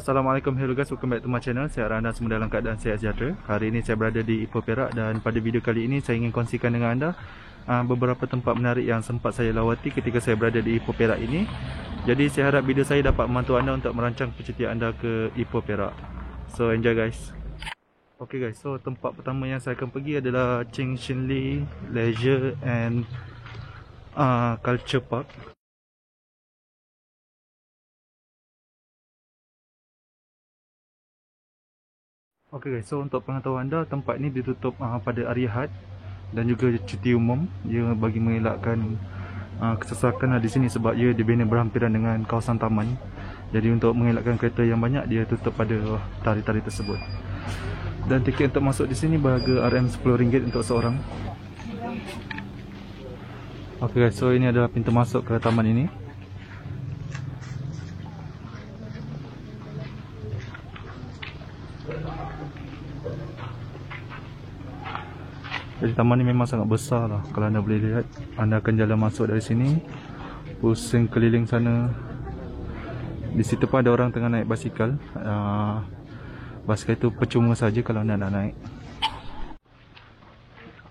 Assalamualaikum, hello guys, welcome back to my channel. Saya harap anda semua dalam keadaan sihat sejahtera. Hari ini saya berada di Ipoh Perak dan pada video kali ini saya ingin kongsikan dengan anda beberapa tempat menarik yang sempat saya lawati ketika saya berada di Ipoh Perak ini. Jadi saya harap video saya dapat membantu anda untuk merancang percutian anda ke Ipoh Perak. So enjoy guys. Okay guys, so tempat pertama yang saya akan pergi adalah Cheung Shin Lee Leisure and Culture Park. Ok guys, so untuk pengetahuan anda, tempat ni ditutup pada hari Ahad dan juga cuti umum. Ia bagi mengelakkan kesesakan di sini sebab ia dibina berhampiran dengan kawasan taman. Jadi untuk mengelakkan kereta yang banyak, dia tutup pada tarikh-tarikh tersebut. Dan tiket untuk masuk di sini berharga RM10 untuk seorang. Ok guys, so ini adalah pintu masuk ke taman ini. Jadi taman ni memang sangat besar lah. Kalau anda boleh lihat, anda akan jalan masuk dari sini, pusing keliling sana. Di situ pun ada orang tengah naik basikal. Basikal itu percuma saja kalau anda nak naik.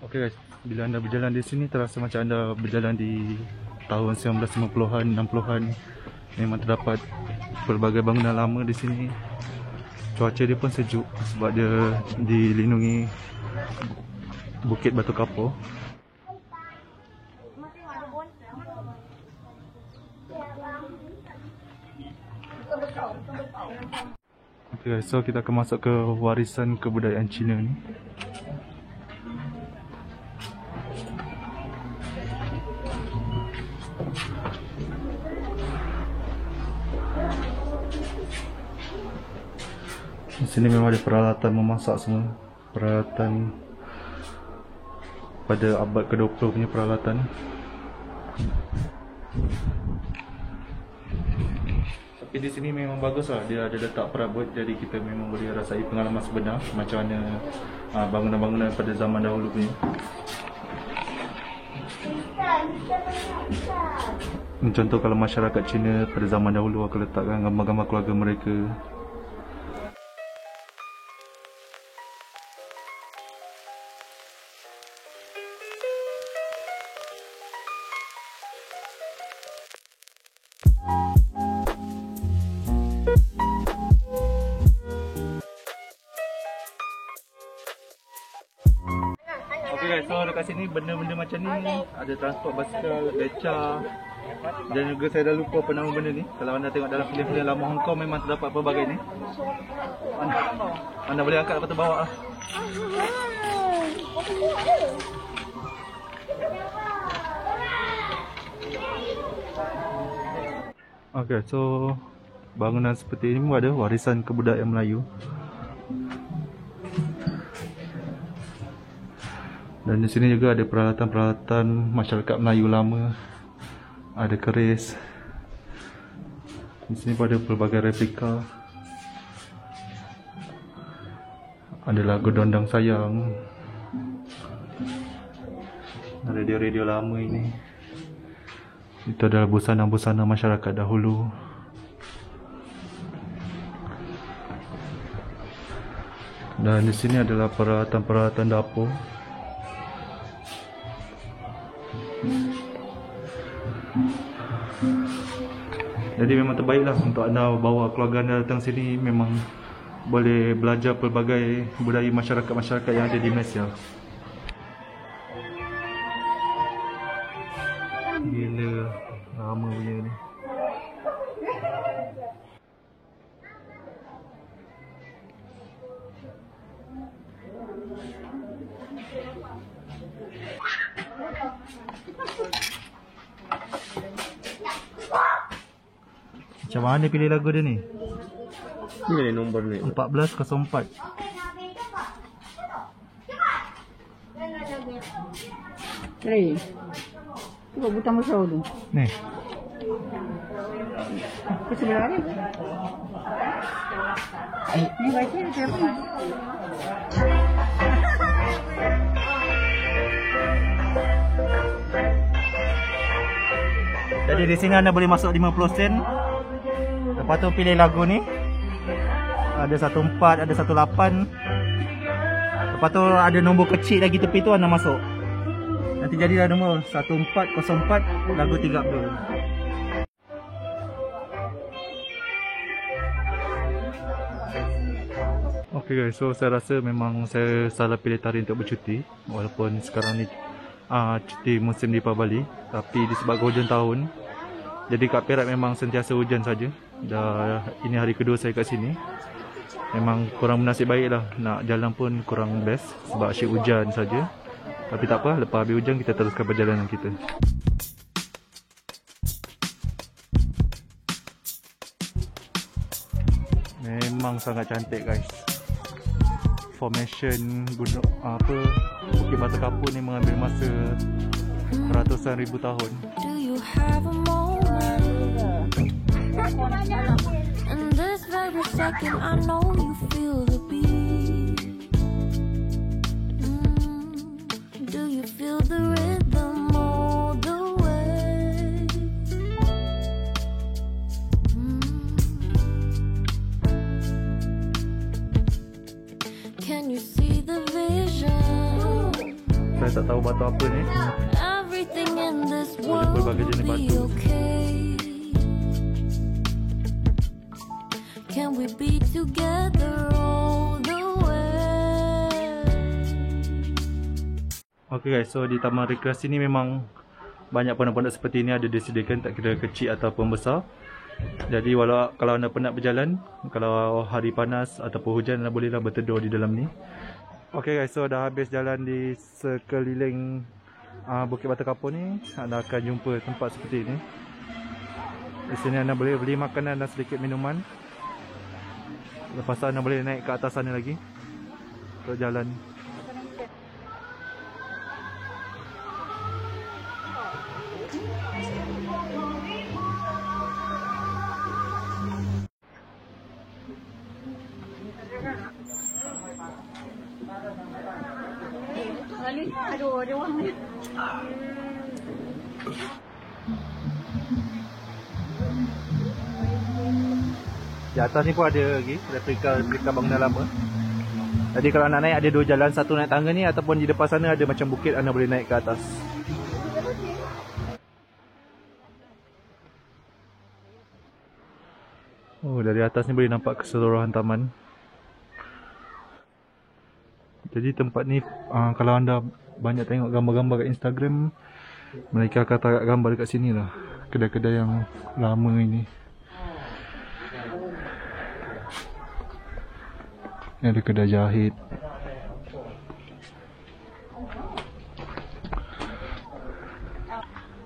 Ok guys, bila anda berjalan di sini terasa macam anda berjalan di tahun 1950-an, 60-an. Memang terdapat pelbagai bangunan lama di sini. Cuaca dia pun sejuk sebab dia dilindungi Bukit Batu Kapur. Okay, so kita akan masuk ke warisan kebudayaan Cina ni. Di sini memang ada peralatan memasak semua. Peralatan pada abad ke-20 punya peralatan. Tapi di sini memang bagus lah, dia ada letak perabot, jadi kita memang boleh rasai pengalaman sebenar macam mana bangunan-bangunan pada zaman dahulu punya. Contoh kalau masyarakat Cina pada zaman dahulu akan letakkan gambar-gambar keluarga mereka. Ok guys, so dekat sini benda-benda macam ni ada transport basikal, beca. Dan juga saya dah lupa apa nama benda ni. Kalau anda tengok dalam filem-filem lama Hong Kong memang terdapat pelbagai ni. Anda boleh angkat lepas tu bawa lah. Ok, so bangunan seperti ini pun ada warisan kebudayaan Melayu. Dan di sini juga ada peralatan-peralatan masyarakat Melayu lama. Ada keris. Di sini pun ada pelbagai replika. Ada lagu Dondang Sayang. Radio-radio lama ini. Itu adalah busana-busana masyarakat dahulu. Dan di sini adalah peralatan-peralatan dapur. Jadi memang terbaiklah untuk anda bawa keluarga anda datang sini, memang boleh belajar pelbagai budaya masyarakat-masyarakat yang ada di Malaysia. Gila, lama punya ni. Macam mana pilih lagu dia ni? Ini nombor ni 1404. Hey, cuba butang besar tu. Ni. Ke sebelah ni. Ni baca ni siapa? Jadi di sini anda boleh masuk 50 sen. Lepas tu pilih lagu ni. Ada 14, ada 18. Lepas tu ada nombor kecil lagi tepi tu anda masuk. Nanti jadilah nombor 1404 lagu 30. Okay guys, so saya rasa memang saya salah pilih tarikh untuk bercuti. Walaupun sekarang ni cuti musim di Bali, tapi disebabkan hujan tahun, jadi kat Perak memang sentiasa hujan saja. Dah ini hari kedua saya kat sini. Memang kurang bernasib baik lah. Nak jalan pun kurang best sebab asyik hujan saja. Tapi tak apa, lepas habis hujan kita teruskan perjalanan kita. Memang sangat cantik guys. Formation gunung Bukit Batu Kapur ni mengambil masa ratusan ribu tahun. Do you have a moment? In this very second, I know you feel the beat. Do you feel the rhythm all the way? Can you see the vision? Saya tak tahu batu apa ni. Everything in this world berbagai jenis will be batu. okay. Can we be together all the way? Okay guys, so di taman rekreasi ni memang banyak pondok-pondok seperti ini ada disediakan, tak kira kecil ataupun besar. Jadi kalau anda penat berjalan, kalau hari panas ataupun hujan, anda bolehlah berteduh di dalam ni. Okay guys, so dah habis jalan di sekeliling Bukit Batu Kapur ni, anda akan jumpa tempat seperti ini. Di sini anda boleh beli makanan dan sedikit minuman. Lepas tu anda boleh naik ke atas sana lagi untuk jalan. Aduh, ada orang ni. Di atas ni pun ada lagi replika bangunan lama. Jadi kalau nak naik ada dua jalan, satu naik tangga ni ataupun di depan sana ada macam bukit, anda boleh naik ke atas. Oh, dari atas ni boleh nampak keseluruhan taman. Jadi tempat ni kalau anda banyak tengok gambar-gambar kat Instagram, mereka akan taruh gambar dekat sini lah, kedai-kedai yang lama ini. Ni ada kedai jahit.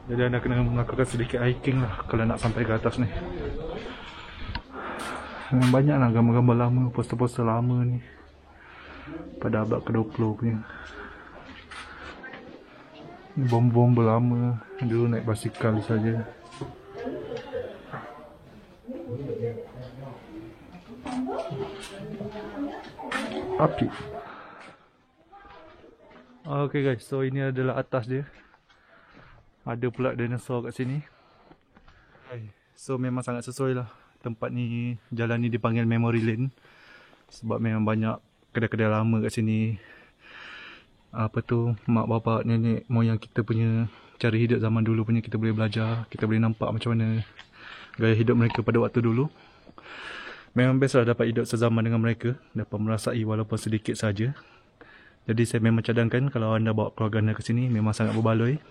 Jadi anda kena melakukan sedikit hiking lah kalau nak sampai ke atas ni. Banyak lah gambar-gambar lama, poster-poster lama ni pada abad ke-20 punya. Bom-bom berlama, dulu naik basikal saja. Api. Okay guys, so ini adalah atas dia. Ada pula dinosaur kat sini. So memang sangat sesuai lah tempat ni, jalan ni dipanggil Memory Lane. Sebab memang banyak kedai-kedai lama kat sini. Mak bapak, nenek moyang kita punya cara hidup zaman dulu punya, kita boleh belajar, kita boleh nampak macam mana gaya hidup mereka pada waktu dulu. Memang best lah dapat hidup sezaman dengan mereka, dapat merasai walaupun sedikit saja. Jadi saya memang cadangkan kalau anda bawa keluarga anda ke sini, memang sangat berbaloi.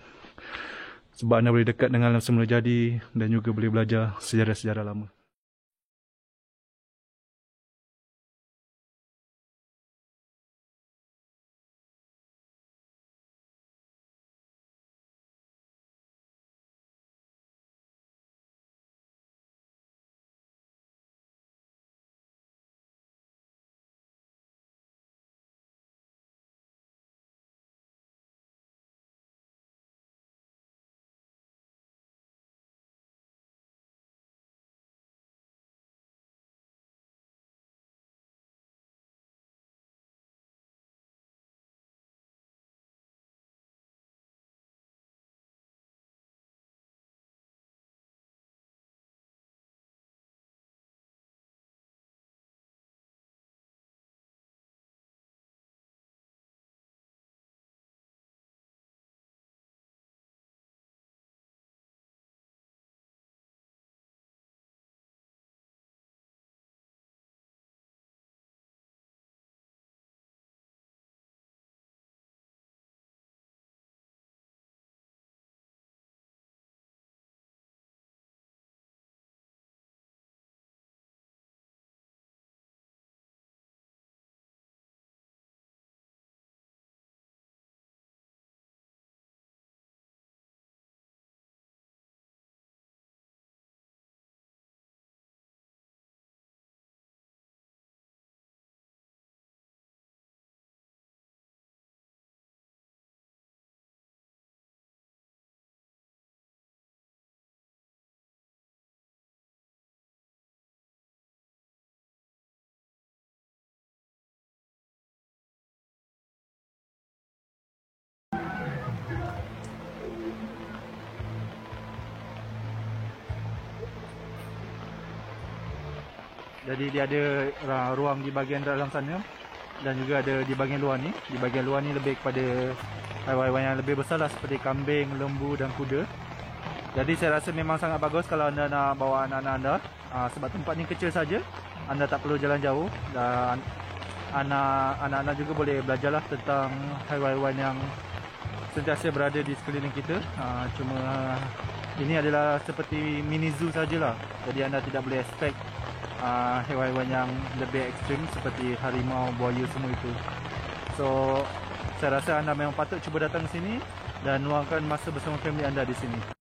Sebab anda boleh dekat dengan semula jadi dan juga boleh belajar sejarah-sejarah lama. Jadi dia ada ruang di bahagian dalam sana dan juga ada di bahagian luar ni. Di bahagian luar ni lebih kepada haiwan-haiwan yang lebih besar lah, seperti kambing, lembu dan kuda. Jadi saya rasa memang sangat bagus kalau anda nak bawa anak-anak anda, sebab tempat ni kecil saja. Anda tak perlu jalan jauh dan anak-anak juga boleh belajarlah tentang haiwan-haiwan yang sentiasa berada di sekeliling kita. Cuma ini adalah seperti mini zoo sajalah. Jadi anda tidak boleh expect haiwan-haiwan yang lebih ekstrim seperti harimau, buaya semua itu. So saya rasa anda memang patut cuba datang ke sini dan luangkan masa bersama family anda di sini.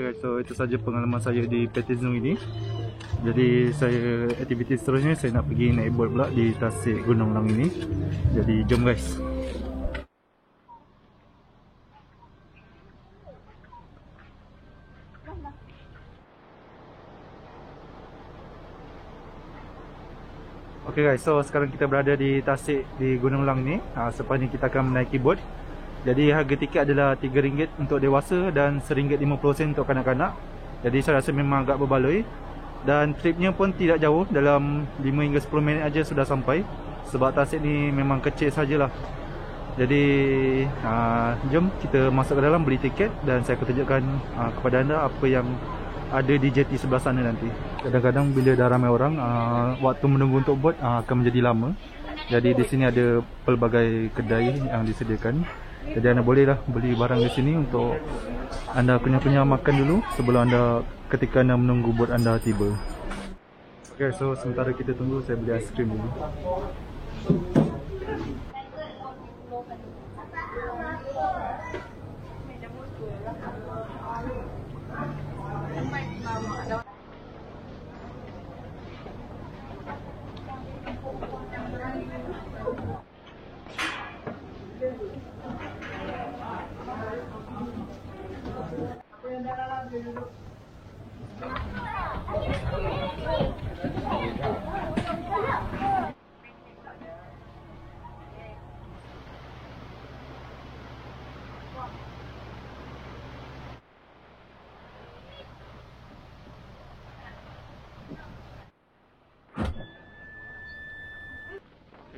So itu saja pengalaman saya di Petit Zoo ini. Jadi saya aktiviti seterusnya saya nak pergi naik boat pula di Tasik Gunung Lang ini. Jadi jom guys. Okay guys, so sekarang kita berada di Tasik di Gunung Lang ni. Selepas ni kita akan menaiki boat. Jadi harga tiket adalah RM3 untuk dewasa dan RM1.50 untuk kanak-kanak. Jadi saya rasa memang agak berbaloi. Dan tripnya pun tidak jauh, dalam 5 hingga 10 minit aja sudah sampai. Sebab Tasik ni memang kecil sajalah. Jadi jom kita masuk ke dalam beli tiket dan saya akan tunjukkan kepada anda apa yang ada di jeti sebelah sana nanti. Kadang-kadang bila dah ramai orang, waktu menunggu untuk boat akan menjadi lama. Jadi di sini ada pelbagai kedai yang disediakan. Jadi anda bolehlah beli barang di sini untuk anda kunyah-kunyah makan dulu sebelum anda ketika anda menunggu boat anda tiba. Okay, so sementara kita tunggu saya beli aiskrim dulu.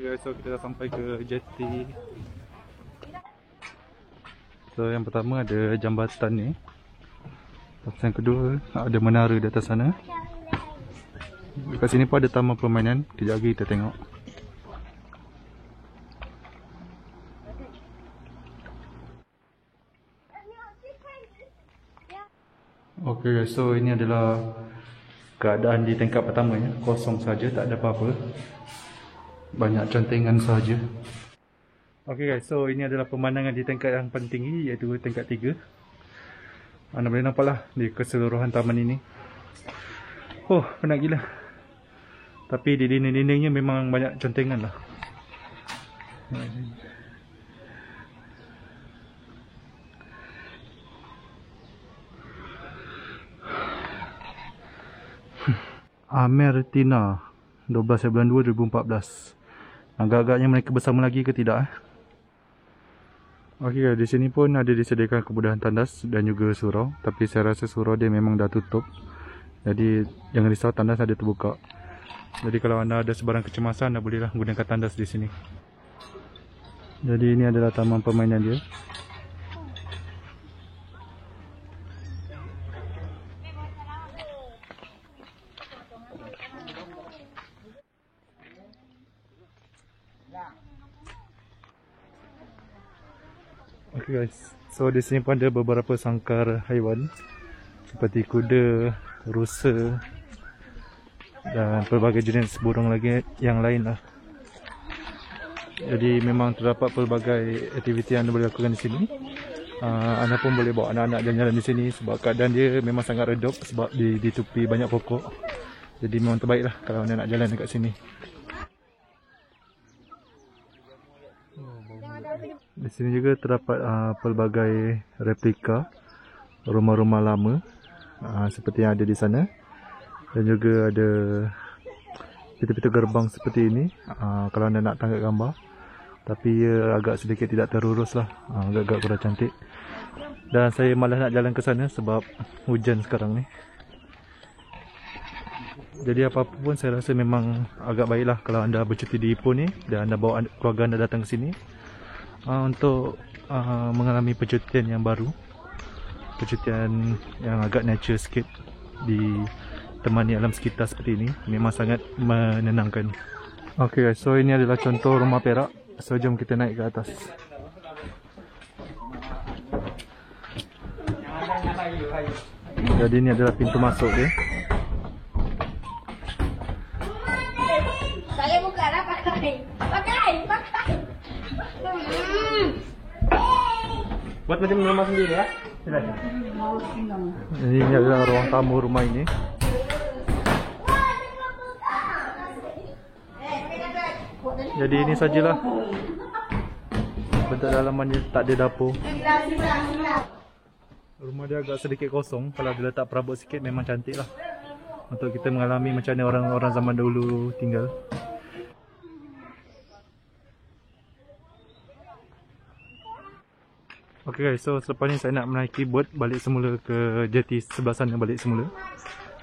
Okay, so kita dah sampai ke jeti. So yang pertama ada jambatan ni. Lepas yang kedua ada menara di atas sana. Dekat sini pun ada taman permainan. Kejap lagi kita tengok. Okay, so ini adalah keadaan di tingkat pertama ya. Kosong saja, tak ada apa-apa. Banyak cantingan sahaja. Okay guys, so ini adalah pemandangan di tingkat yang paling tinggi, iaitu tingkat 3. Anda boleh nampak lah di keseluruhan taman ini. Oh, penat gila. Tapi di dinding-dindingnya memang banyak cantingan lah. Amertina 12 bulan 2 2014. Agak-agaknya mereka bersama lagi ke tidak? Okey, di sini pun ada disediakan kemudahan tandas dan juga surau. Tapi saya rasa surau dia memang dah tutup. Jadi jangan risau, tandas ada terbuka. Jadi kalau anda ada sebarang kecemasan, anda bolehlah gunakan tandas di sini. Jadi ini adalah taman permainan dia. Okay guys, so di sini pun ada beberapa sangkar haiwan seperti kuda, rusa dan pelbagai jenis burung lagi yang lain lah. Jadi memang terdapat pelbagai aktiviti yang anda boleh lakukan di sini. Anda pun boleh bawa anak-anak jalan-jalan di sini sebab keadaan dia memang sangat redup sebab di tepi banyak pokok. Jadi memang terbaik lah kalau anda nak jalan dekat sini. Di sini juga terdapat pelbagai replika rumah-rumah lama seperti yang ada di sana, dan juga ada pintu-pintu gerbang seperti ini kalau anda nak tangkap gambar, tapi ia agak sedikit tidak terurus lah, agak-agak kurang cantik, dan saya malas nak jalan ke sana sebab hujan sekarang ni. Jadi apa-apa pun saya rasa memang agak baiklah kalau anda bercuti di Ipoh ni dan anda bawa keluarga anda datang ke sini untuk mengalami percutian yang baru, percutian yang agak nature sikit, ditemani alam sekitar seperti ini. Memang sangat menenangkan. Ok guys, so ini adalah contoh rumah perak. So jom kita naik ke atas. Jadi ini adalah pintu masuk dia. Saya buka lah pakai. Buat macam rumah sendiri ya. Silakan. Ini adalah ruang tamu rumah ini. Jadi ini sajalah bentuk dalamannya, tak ada dapur. Rumah dia agak sedikit kosong. Kalau dia letak perabot sikit memang cantik lah untuk kita mengalami macam mana orang-orang zaman dahulu tinggal. Ok guys, so selepas ni saya nak menaiki bot balik semula ke jeti sebelah sana, balik semula.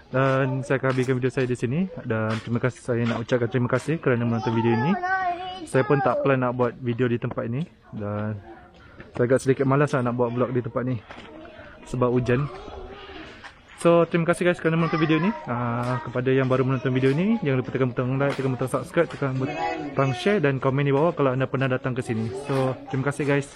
Dan saya akan habiskan video saya di sini. Dan terima kasih, saya nak ucapkan terima kasih kerana menonton video ini. Saya pun tak plan nak buat video di tempat ini, dan saya agak sedikit malas lah nak buat vlog di tempat ni sebab hujan. So terima kasih guys kerana menonton video ini. Kepada yang baru menonton video ini, jangan lupa tekan butang like, tekan butang subscribe, tekan butang share dan komen di bawah kalau anda pernah datang ke sini. So terima kasih guys.